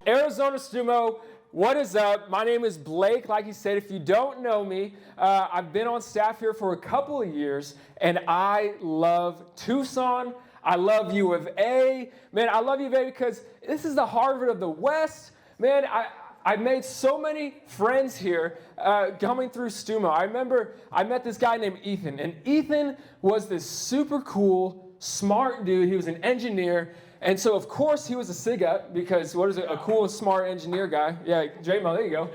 Arizona StuMo, what is up? My name is Blake. Like he said, if you don't know me, I've been on staff here for a couple of years, and I love Tucson. I love U of A. Man, I love U of A because this is the Harvard of the West. Man, I made so many friends here coming through StuMo. I remember I met this guy named Ethan, and Ethan was this super cool, smart dude. He was an engineer. And so, of course, he was a SIG up because what is it? A cool, smart engineer guy. Yeah, J-Mo, there you go.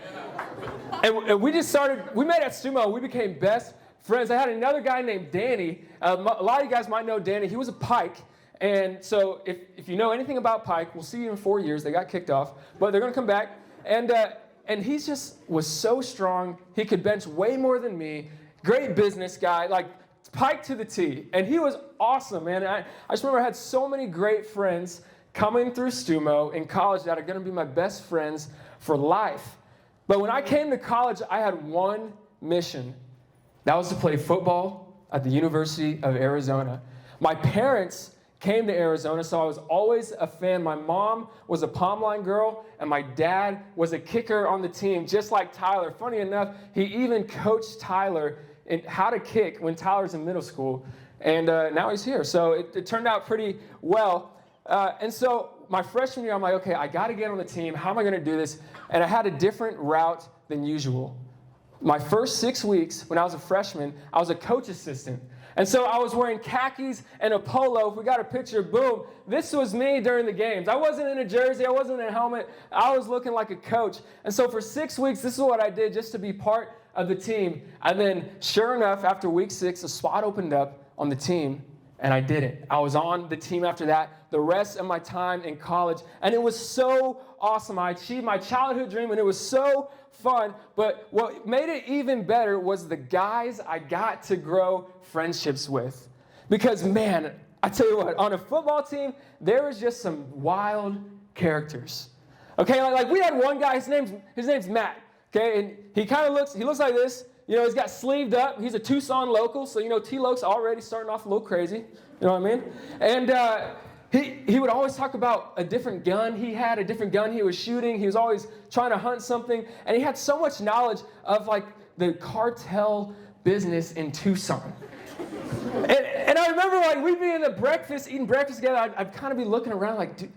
And we just started, we met at StuMo. We became best friends. I had another guy named Danny. A lot of you guys might know Danny. He was a Pike. And so if you know anything about Pike, we'll see you in 4 years. They got kicked off, but they're going to come back. And he just was so strong. He could bench way more than me. Great business guy. Like, Pike to the T, and he was awesome, man. I just remember I had so many great friends coming through StuMo in college that are going to be my best friends for life. But when I came to college, I had one mission. That was to play football at the University of Arizona. My parents came to Arizona, so I was always a fan. My mom was a Palm Line girl, and my dad was a kicker on the team, just like Tyler. Funny enough, he even coached Tyler in how to kick when Tyler's in middle school, and now he's here. So it turned out pretty well. And so my freshman year, I'm like, okay, I got to get on the team. How am I going to do this? And I had a different route than usual. My first 6 weeks when I was a freshman, I was a coach assistant. And so I was wearing khakis and a polo. If we got a picture, boom, this was me during the games. I wasn't in a jersey. I wasn't in a helmet. I was looking like a coach. And so for 6 weeks, this is what I did just to be part of the team. And then sure enough, after week 6, a spot opened up on the team, and I did it. I was on the team after that the rest of my time in college, and it was so awesome. I achieved my childhood dream, and it was so fun. But what made it even better was the guys I got to grow friendships with. Because, man, I tell you what, on a football team, there was just some wild characters. Okay, like we had one guy, his name's Matt. Okay, and he looks like this. You know, he's got sleeved up. He's a Tucson local, so, you know, T-Loke's already starting off a little crazy. You know what I mean? And he would always talk about a different gun he had, a different gun he was shooting. He was always trying to hunt something. And he had so much knowledge of, like, the cartel business in Tucson. And I remember, like, we'd be eating breakfast together. I'd kind of be looking around like,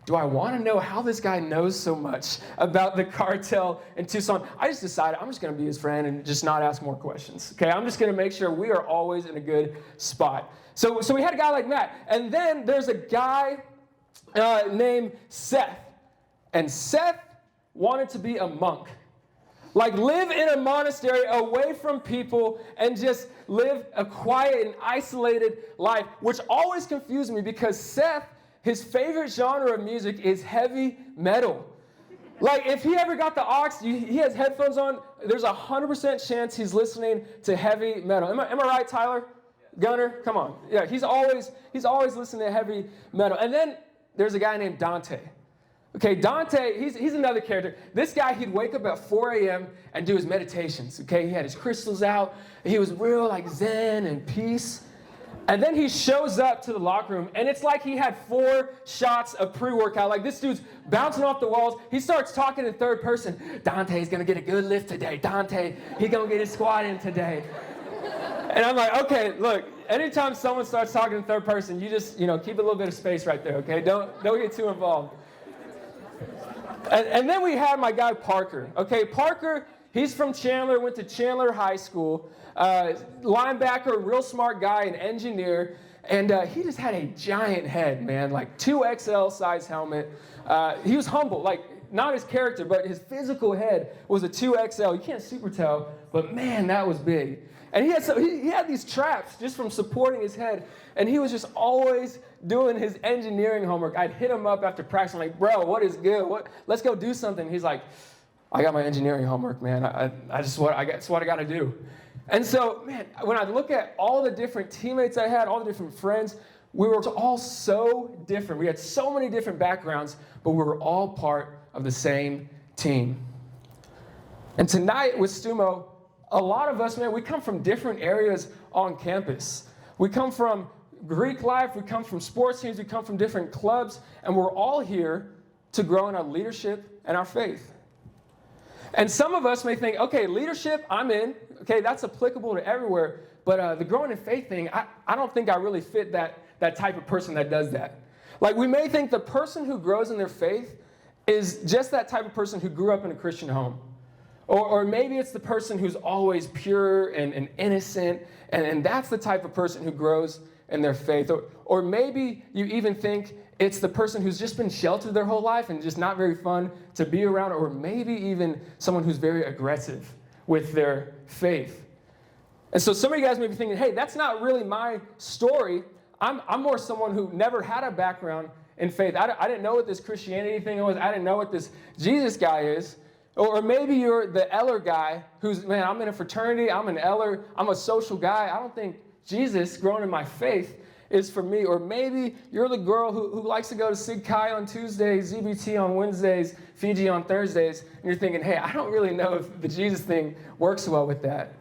do I want to know how this guy knows so much about the cartel in Tucson? I just decided I'm just going to be his friend and just not ask more questions. Okay, I'm just going to make sure we are always in a good spot. So we had a guy like Matt. And then there's a guy named Seth. And Seth wanted to be a monk. Like, live in a monastery away from people and just live a quiet and isolated life, which always confused me because Seth, his favorite genre of music is heavy metal. Like, if he ever got the aux, he has headphones on, there's a 100% chance he's listening to heavy metal. Am I right, Tyler? Gunner? Come on. Yeah, he's always listening to heavy metal. And then there's a guy named Dante. Okay, Dante, he's another character. This guy, he'd wake up at 4 a.m. and do his meditations. Okay, he had his crystals out. He was real, like, zen and peace. And then he shows up to the locker room, and it's like he had 4 shots of pre-workout. Like, this dude's bouncing off the walls. He starts talking in third person. Dante's going to get a good lift today. Dante, he's going to get his squat in today. And I'm like, okay, look, anytime someone starts talking in third person, you just, keep a little bit of space right there, okay? Don't get too involved. And then we had my guy Parker. Okay, Parker, he's from Chandler, went to Chandler High School. Linebacker, real smart guy, an engineer, and he just had a giant head, man, like 2XL size helmet. He was humble, like not his character, but his physical head was a 2XL. You can't super tell, but man, that was big. And he had these traps just from supporting his head, and he was just always doing his engineering homework. I'd hit him up after practice. I'm like, bro, what is good? Let's go do something. He's like, I got my engineering homework, man. That's what I got to do. And so, man, when I look at all the different teammates I had, all the different friends, we were all so different. We had so many different backgrounds, but we were all part of the same team. And tonight with StuMo, a lot of us, man, we come from different areas on campus. We come from Greek life, we come from sports teams, we come from different clubs, and we're all here to grow in our leadership and our faith. And some of us may think, okay, leadership, I'm in. Okay, that's applicable to everywhere. But the growing in faith thing, I don't think I really fit that type of person that does that. Like, we may think the person who grows in their faith is just that type of person who grew up in a Christian home. Or maybe it's the person who's always pure and innocent, and that's the type of person who grows in their faith. Or maybe you even think it's the person who's just been sheltered their whole life and just not very fun to be around, or maybe even someone who's very aggressive with their faith. And so some of you guys may be thinking, hey, that's not really my story. I'm more someone who never had a background in faith. I didn't know what this Christianity thing was. I didn't know what this Jesus guy is. Or maybe you're the Eller guy who's, man, I'm in a fraternity, I'm an Eller, I'm a social guy. I don't think Jesus, growing in my faith, is for me. Or maybe you're the girl who likes to go to Sig Chi on Tuesdays, ZBT on Wednesdays, Fiji on Thursdays, and you're thinking, hey, I don't really know if the Jesus thing works well with that.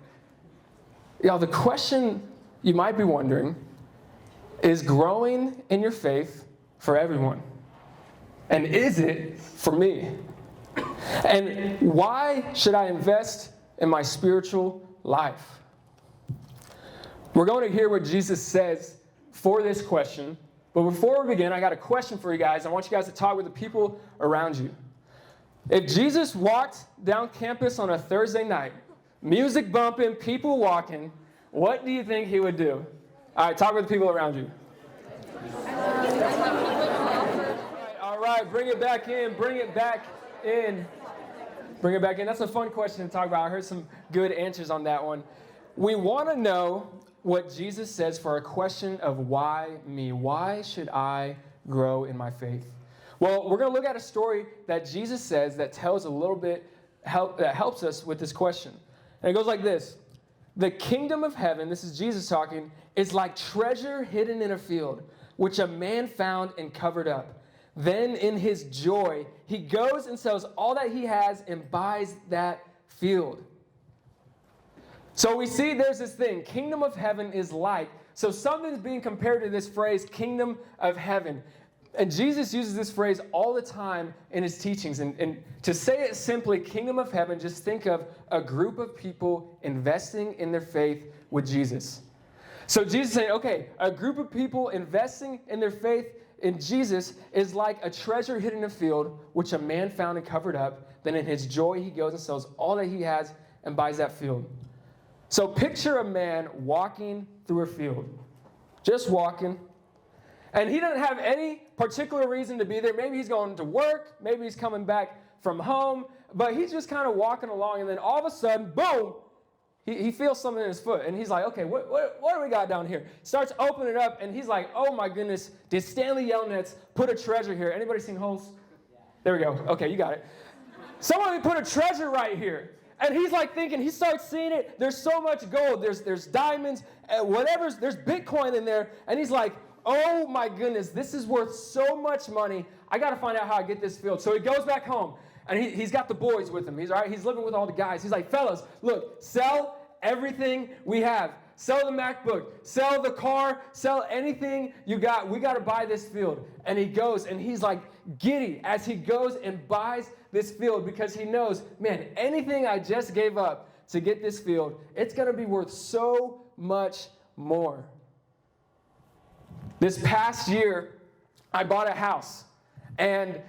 Y'all, the question you might be wondering is growing in your faith for everyone? And is it for me? And why should I invest in my spiritual life? We're going to hear what Jesus says for this question. But before we begin, I got a question for you guys. I want you guys to talk with the people around you. If Jesus walked down campus on a Thursday night, music bumping, people walking, what do you think he would do? All right, talk with the people around you. All right, bring it back in, bring it back in. Bring it back in. That's a fun question to talk about. I heard some good answers on that one. We want to know what Jesus says for our question of why me? Why should I grow in my faith? Well, we're going to look at a story that Jesus says that tells a little bit, that helps us with this question. And it goes like this. The kingdom of heaven, this is Jesus talking, is like treasure hidden in a field, which a man found and covered up. Then in his joy, he goes and sells all that he has and buys that field. So we see there's this thing, kingdom of heaven is like. So something's being compared to this phrase, kingdom of heaven. And Jesus uses this phrase all the time in his teachings. And to say it simply, kingdom of heaven, just think of a group of people investing in their faith with Jesus. So Jesus is saying, okay, a group of people investing in their faith in Jesus is like a treasure hidden in a field, which a man found and covered up. Then in his joy, he goes and sells all that he has and buys that field. So picture a man walking through a field, just walking. And he doesn't have any particular reason to be there. Maybe he's going to work. Maybe he's coming back from home. But he's just kind of walking along. And then all of a sudden, boom, he feels something in his foot. And he's like, okay, what do we got down here? Starts opening it up. And he's like, oh, my goodness, did Stanley Yelnats put a treasure here? Anybody seen Holes? There we go. Okay, you got it. Someone put a treasure right here. And he's like thinking, he starts seeing it. There's so much gold. There's diamonds, there's Bitcoin in there. And he's like, oh my goodness, this is worth so much money. I got to find out how I get this field. So he goes back home, and he's got the boys with him. He's all right. He's living with all the guys. He's like, fellas, look, sell everything we have. Sell the MacBook. Sell the car. Sell anything you got. We got to buy this field. And he goes, and he's like giddy as he goes and buys this field because he knows, man, anything I just gave up to get this field, it's going to be worth so much more. This past year, I bought a house, and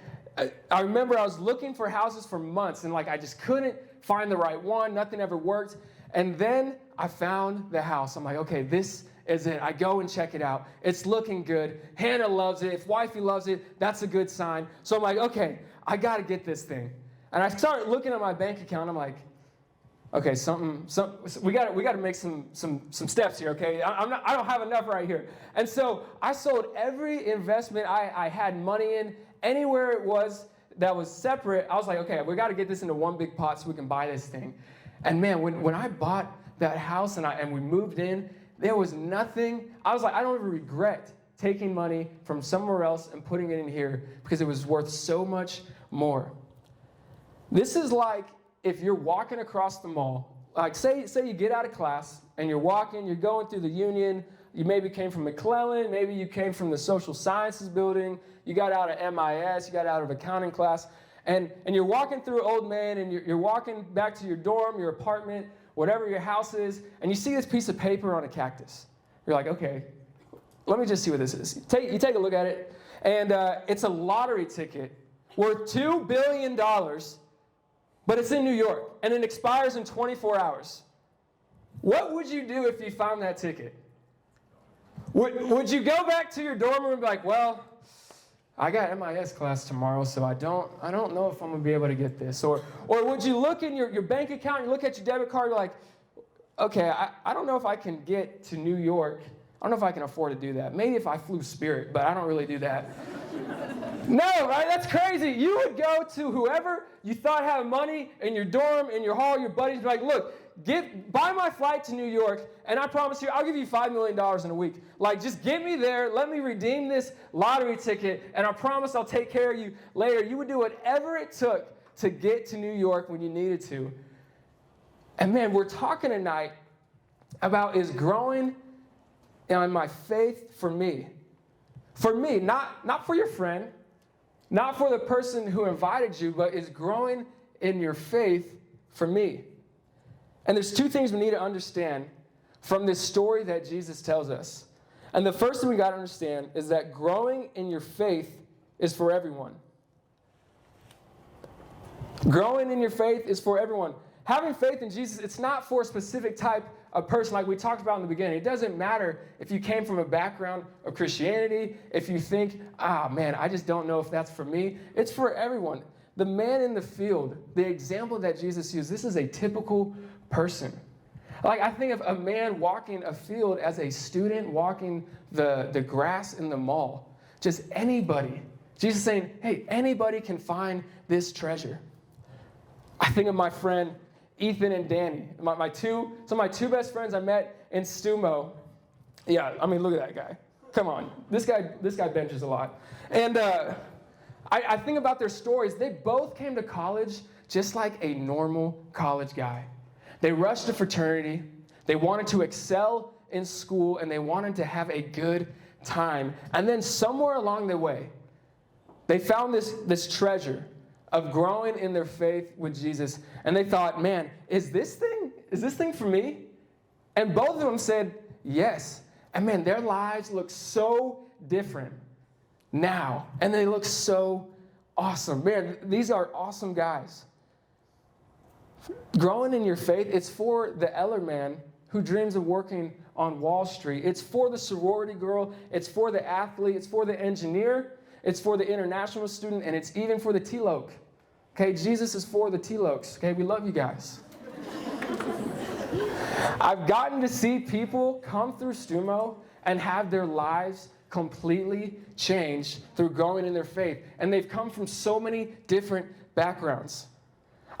I remember I was looking for houses for months, and I just couldn't find the right one. Nothing ever worked, and then I found the house. I'm like, okay, this is it. I go and check it out. It's looking good. Hannah loves it. If wifey loves it, that's a good sign. So I'm like, okay, I got to get this thing. And I start looking at my bank account. I'm like, okay, we got to make some steps here, okay? I don't have enough right here. And so I sold every investment I had money in, anywhere it was that was separate. I was like, okay, we got to get this into one big pot so we can buy this thing. And man, when I bought that house and we moved in, there was nothing. I was like, I don't even regret taking money from somewhere else and putting it in here because it was worth so much more. This is like if you're walking across the mall, like say you get out of class and you're walking, you're going through the Union You maybe came from McClellan. Maybe you came from the social sciences building. You got out of MIS. You got out of accounting class. And you're walking through Old Main, and you're walking back to your dorm, your apartment, whatever your house is, and you see this piece of paper on a cactus. You're like, okay, let me just see what this is. You take a look at it, and it's a lottery ticket worth $2 billion, but it's in New York, and it expires in 24 hours. What would you do if you found that ticket? Would you go back to your dorm room and be like, well, I got MIS class tomorrow, so I don't know if I'm going to be able to get this. Or would you look in your bank account, you look at your debit card, you're like, okay, I don't know if I can get to New York. I don't know if I can afford to do that. Maybe if I flew Spirit, but I don't really do that. No, right? That's crazy. You would go to whoever you thought had money in your dorm, in your hall, your buddies, be like, look, buy my flight to New York, and I promise you, I'll give you $5 million in a week. Like, just get me there, let me redeem this lottery ticket, and I promise I'll take care of you later. You would do whatever it took to get to New York when you needed to. And man, we're talking tonight about is growing in my faith for me. For me, not for your friend, not for the person who invited you, but is growing in your faith for me. And there's two things we need to understand from this story that Jesus tells us. And the first thing we got to understand is that growing in your faith is for everyone. Growing in your faith is for everyone. Having faith in Jesus, it's not for a specific type of person like we talked about in the beginning. It doesn't matter if you came from a background of Christianity, if you think, man, I just don't know if that's for me. It's for everyone. The man in the field, the example that Jesus used, this is a typical person. Like, I think of a man walking a field as a student walking the grass in the mall. Just anybody. Jesus saying, hey, anybody can find this treasure. I think of my friend Ethan and Danny, some of my two best friends I met in StuMo. Yeah, I mean, look at that guy. Come on, this guy benches a lot. And I think about their stories. They both came to college just like a normal college guy. They rushed to fraternity. They wanted to excel in school, and they wanted to have a good time. And then somewhere along the way, they found this treasure of growing in their faith with Jesus. And they thought, man, is this thing for me? And both of them said, yes. And man, their lives look so different now. And they look so awesome. Man, these are awesome guys. Growing in your faith, it's for the Eller man who dreams of working on Wall Street. It's for the sorority girl. It's for the athlete. It's for the engineer. It's for the international student. And it's even for the T-Loke. Okay, Jesus is for the T-Lokes. Okay, we love you guys. I've gotten to see people come through StuMo and have their lives completely changed through growing in their faith. And they've come from so many different backgrounds.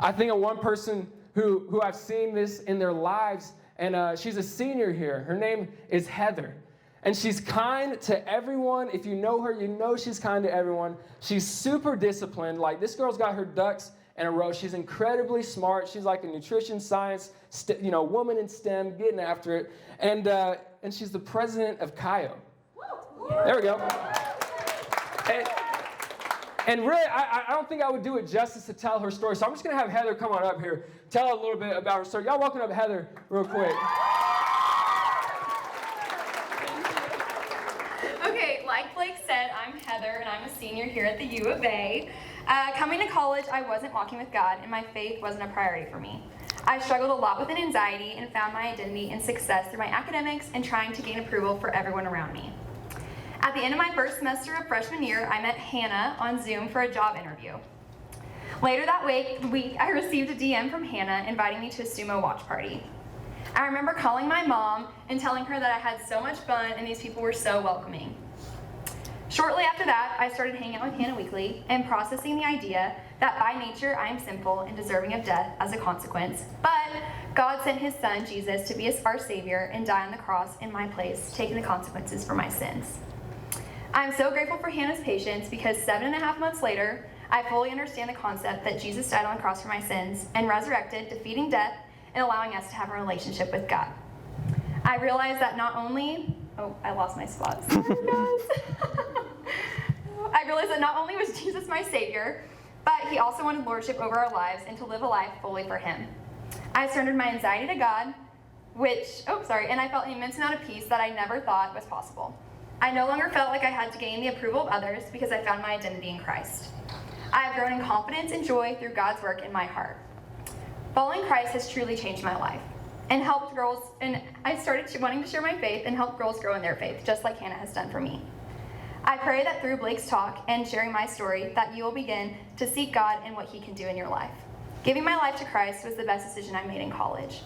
I think of one person who I've seen this in their lives, and she's a senior here. Her name is Heather. And she's kind to everyone. If you know her, you know she's kind to everyone. She's super disciplined. Like, this girl's got her ducks in a row. She's incredibly smart. She's like a nutrition science, woman in STEM, getting after it. And she's the president of CAIO. There we go. And really, I don't think I would do it justice to tell her story. So I'm just going to have Heather come on up here, tell a little bit about her story. Y'all welcome up Heather real quick. Okay, like Blake said, I'm Heather, and I'm a senior here at the U of A. Coming to college, I wasn't walking with God, and my faith wasn't a priority for me. I struggled a lot with an anxiety and found my identity and success through my academics and trying to gain approval for everyone around me. At the end of my first semester of freshman year, I met Hannah on Zoom for a job interview. Later that week, I received a DM from Hannah inviting me to a StuMo watch party. I remember calling my mom and telling her that I had so much fun and these people were so welcoming. Shortly after that, I started hanging out with Hannah weekly and processing the idea that by nature I am sinful and deserving of death as a consequence, but God sent his son, Jesus, to be our Savior and die on the cross in my place, taking the consequences for my sins. I'm so grateful for Hannah's patience because 7.5 months later, I fully understand the concept that Jesus died on the cross for my sins and resurrected, defeating death and allowing us to have a relationship with God. I realize that not only Oh, I lost my spot. Sorry, guys. I realized that not only was Jesus my Savior, but he also wanted lordship over our lives and to live a life fully for him. I surrendered my anxiety to God, and I felt an immense amount of peace that I never thought was possible. I no longer felt like I had to gain the approval of others because I found my identity in Christ. I have grown in confidence and joy through God's work in my heart. Following Christ has truly changed my life and helped girls, and I started wanting to share my faith and help girls grow in their faith, just like Hannah has done for me. I pray that through Blake's talk and sharing my story, that you will begin to seek God and what He can do in your life. Giving my life to Christ was the best decision I made in college.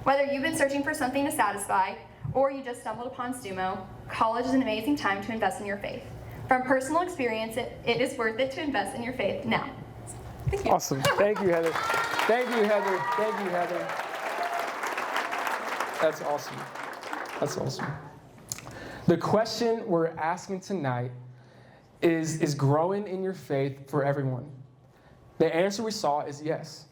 Whether you've been searching for something to satisfy, or you just stumbled upon StuMo, college is an amazing time to invest in your faith. From personal experience, it is worth it to invest in your faith now. Thank you. Awesome. Thank you, Heather. Thank you, Heather. Thank you, Heather. That's awesome. That's awesome. The question we're asking tonight is growing in your faith for everyone? The answer we saw is yes.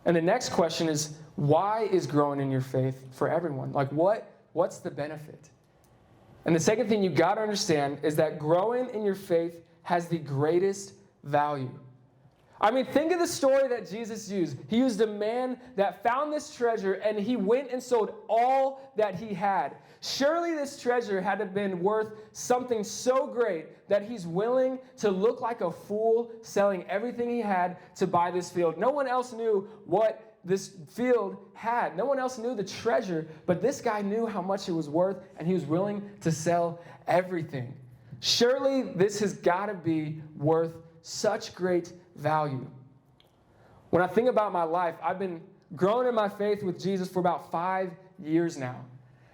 And the next question is, why is growing in your faith for everyone? Like, what's the benefit? And the second thing you got to understand is that growing in your faith has the greatest value. I mean, think of the story that Jesus used. He used a man that found this treasure, and he went and sold all that he had. Surely this treasure had to have been worth something so great that he's willing to look like a fool selling everything he had to buy this field. No one else knew what this field had. No one else knew the treasure, but this guy knew how much it was worth, and he was willing to sell everything. Surely this has got to be worth such great value. When I think about my life, I've been growing in my faith with Jesus for about 5 years now.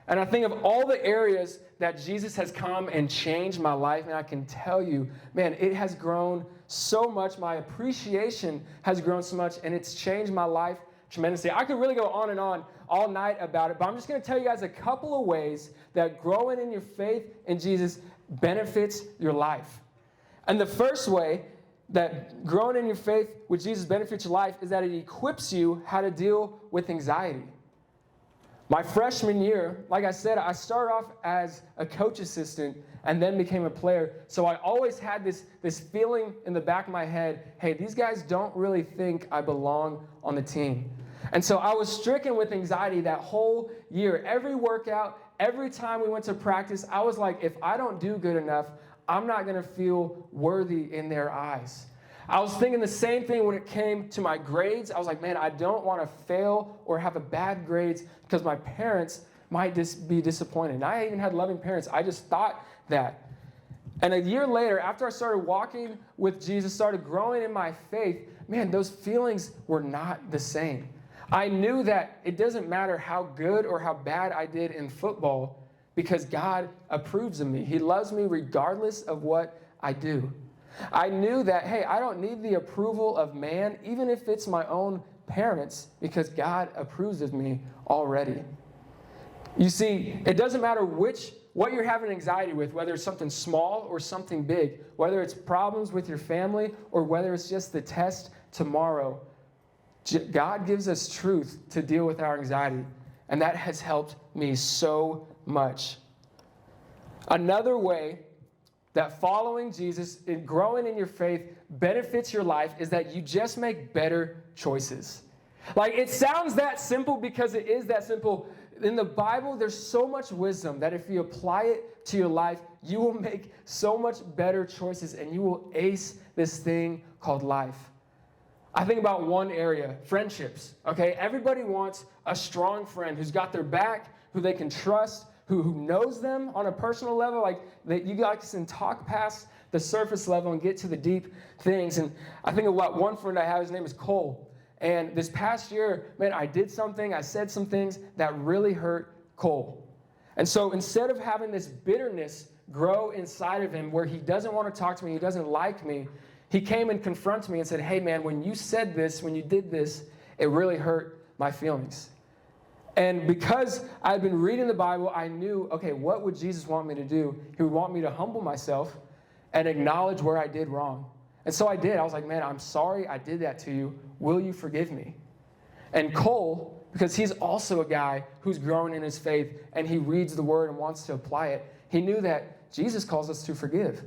And I think of all the areas that Jesus has come and changed my life, and I can tell you, man, it has grown so much. My appreciation has grown so much, and it's changed my life tremendously. I could really go on and on all night about it, but I'm just going to tell you guys a couple of ways that growing in your faith in Jesus benefits your life. And the first way that growing in your faith with Jesus benefits your life is that it equips you how to deal with anxiety. My freshman year, like I said, I started off as a coach assistant and then became a player. So I always had this feeling in the back of my head, hey, these guys don't really think I belong on the team. And so I was stricken with anxiety that whole year. Every workout, every time we went to practice, I was like, if I don't do good enough, I'm not going to feel worthy in their eyes. I was thinking the same thing when it came to my grades. I was like, man, I don't want to fail or have a bad grades because my parents might be disappointed. And I even had loving parents. I just thought that. And a year later, after I started walking with Jesus, started growing in my faith, man, those feelings were not the same. I knew that it doesn't matter how good or how bad I did in football because God approves of me. He loves me regardless of what I do. I knew that, hey, I don't need the approval of man, even if it's my own parents, because God approves of me already. You see, it doesn't matter what you're having anxiety with, whether it's something small or something big, whether it's problems with your family or whether it's just the test tomorrow. God gives us truth to deal with our anxiety, and that has helped me so much. Another way that following Jesus and growing in your faith benefits your life is that you just make better choices. Like, it sounds that simple because it is that simple. In the Bible, there's so much wisdom that if you apply it to your life, you will make so much better choices and you will ace this thing called life. I think about one area, friendships, okay? Everybody wants a strong friend who's got their back, who they can trust, who knows them on a personal level, like that you guys can talk past the surface level and get to the deep things. And I think about one friend I have, his name is Cole. And this past year, man, I said some things that really hurt Cole. And so instead of having this bitterness grow inside of him where he doesn't want to talk to me, he doesn't like me, he came and confronted me and said, hey man, when you said this, when you did this, it really hurt my feelings. And because I'd been reading the Bible, I knew, okay, what would Jesus want me to do? He would want me to humble myself and acknowledge where I did wrong. And so I did. I was like, man, I'm sorry I did that to you. Will you forgive me? And Cole, because he's also a guy who's growing in his faith and he reads the word and wants to apply it, he knew that Jesus calls us to forgive.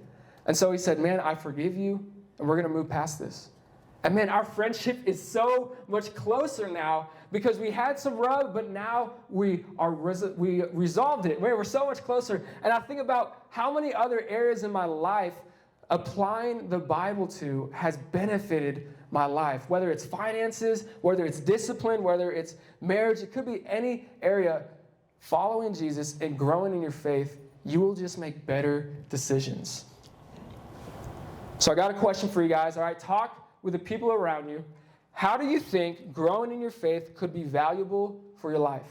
And so he said, man, I forgive you, and we're going to move past this. And man, our friendship is so much closer now because we had some rub, but now we resolved it. We're so much closer. And I think about how many other areas in my life applying the Bible to has benefited my life, whether it's finances, whether it's discipline, whether it's marriage. It could be any area. Following Jesus and growing in your faith, you will just make better decisions. So I got a question for you guys. All right, talk with the people around you. How do you think growing in your faith could be valuable for your life?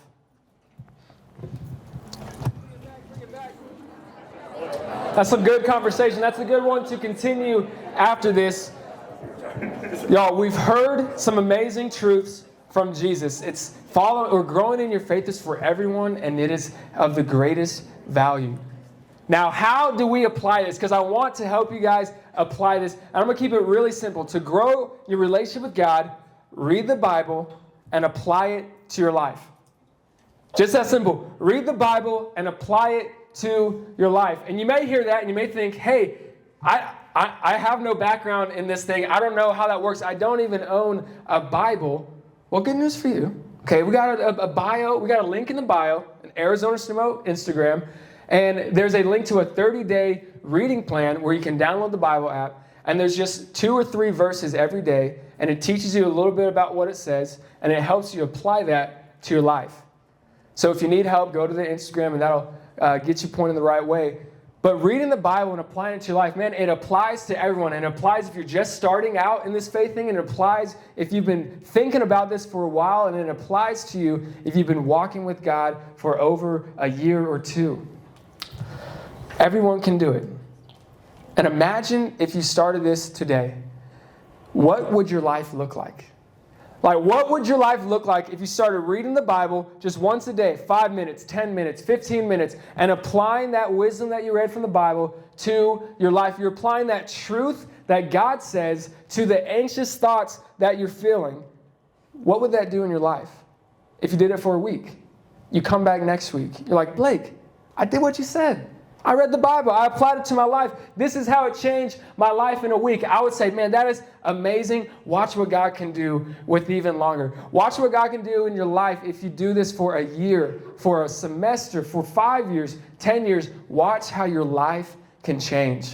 That's a good conversation. That's a good one to continue after this. Y'all, we've heard some amazing truths from Jesus. It's following or growing in your faith is for everyone, and it is of the greatest value. Now, how do we apply this? Because I want to help you guys apply this. And I'm going to keep it really simple. To grow your relationship with God, read the Bible and apply it to your life. Just that simple. Read the Bible and apply it to your life. And you may hear that and you may think, hey, I have no background in this thing. I don't know how that works. I don't even own a Bible. Well, good news for you. Okay, we got a bio. We got a link in the bio, an Arizona StuMo Instagram. And there's a link to a 30-day reading plan where you can download the Bible app. And there's just 2 or 3 verses every day. And it teaches you a little bit about what it says. And it helps you apply that to your life. So if you need help, go to the Instagram and that'll get you pointed the right way. But reading the Bible and applying it to your life, man, it applies to everyone. And it applies if you're just starting out in this faith thing. And it applies if you've been thinking about this for a while. And it applies to you if you've been walking with God for over a year or 2. Everyone can do it. And imagine if you started this today. What would your life look like? Like, what would your life look like if you started reading the Bible just once a day, 5 minutes, 10 minutes, 15 minutes, and applying that wisdom that you read from the Bible to your life? You're applying that truth that God says to the anxious thoughts that you're feeling. What would that do in your life? If you did it for a week, you come back next week. You're like, Blake, I did what you said. I read the Bible. I applied it to my life. This is how it changed my life in a week. I would say, man, that is amazing. Watch what God can do with even longer. Watch what God can do in your life if you do this for a year, for a semester, for 5 years, 10 years. Watch how your life can change.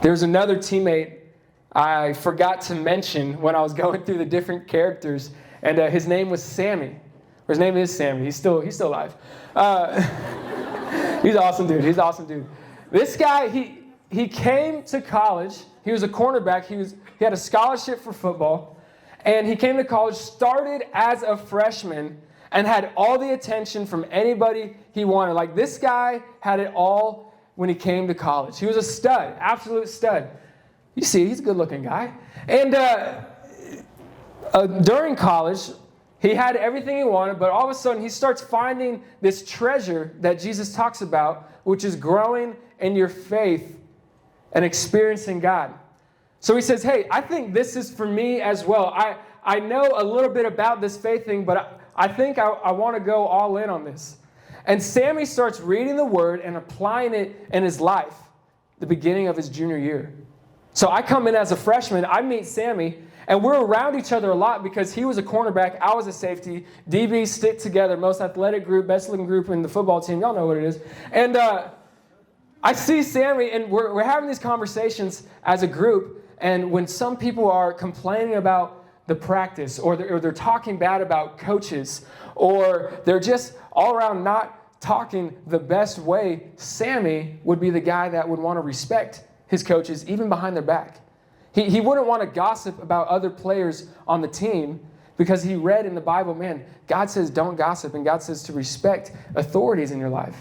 There's another teammate I forgot to mention when I was going through the different characters, and his name was Sammy. Or his name is Sammy. He's still alive. He's an awesome dude. This guy, he came to college. He was a cornerback. He had a scholarship for football. And he came to college, started as a freshman, and had all the attention from anybody he wanted. Like, this guy had it all when he came to college. He was a stud, absolute stud. You see, he's a good-looking guy. And during college, he had everything he wanted, but all of a sudden he starts finding this treasure that Jesus talks about, which is growing in your faith and experiencing God. So he says, hey, I think this is for me as well. I know a little bit about this faith thing, but I think I want to go all in on this. And Sammy starts reading the Word and applying it in his life, the beginning of his junior year. So I come in as a freshman, I meet Sammy, and we're around each other a lot because he was a cornerback, I was a safety. DBs stick together, most athletic group, best looking group in the football team. Y'all know what it is. And I see Sammy, and we're having these conversations as a group. And when some people are complaining about the practice, or they're talking bad about coaches, or they're just all around not talking the best way, Sammy would be the guy that would want to respect his coaches, even behind their back. He wouldn't want to gossip about other players on the team because he read in the Bible, man, God says don't gossip, and God says to respect authorities in your life.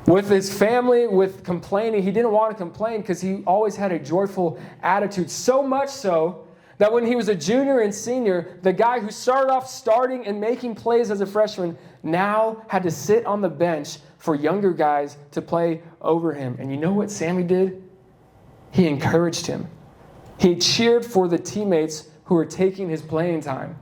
With his family, with complaining, he didn't want to complain because he always had a joyful attitude, so much so that when he was a junior and senior, the guy who started off starting and making plays as a freshman now had to sit on the bench for younger guys to play over him. And you know what Sammy did? He encouraged him. He cheered for the teammates who were taking his playing time.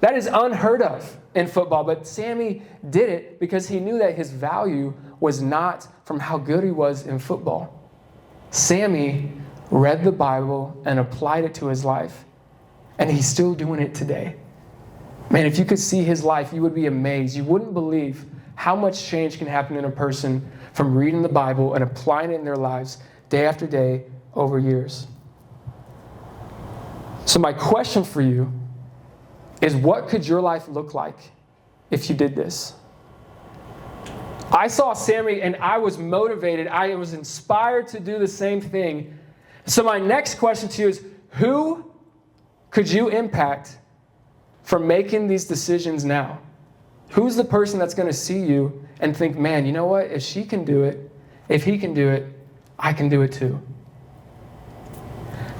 That is unheard of in football, but Sammy did it because he knew that his value was not from how good he was in football. Sammy read the Bible and applied it to his life, and he's still doing it today. Man, if you could see his life, you would be amazed. You wouldn't believe how much change can happen in a person from reading the Bible and applying it in their lives day after day over years. So my question for you is, what could your life look like if you did this? I saw Sammy and I was motivated. I was inspired to do the same thing. So my next question to you is, who could you impact from making these decisions now? Who's the person that's going to see you and think, man, you know what? If she can do it, if he can do it, I can do it too.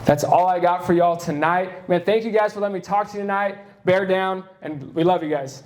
That's all I got for y'all tonight. Man, thank you guys for letting me talk to you tonight. Bear down, and we love you guys.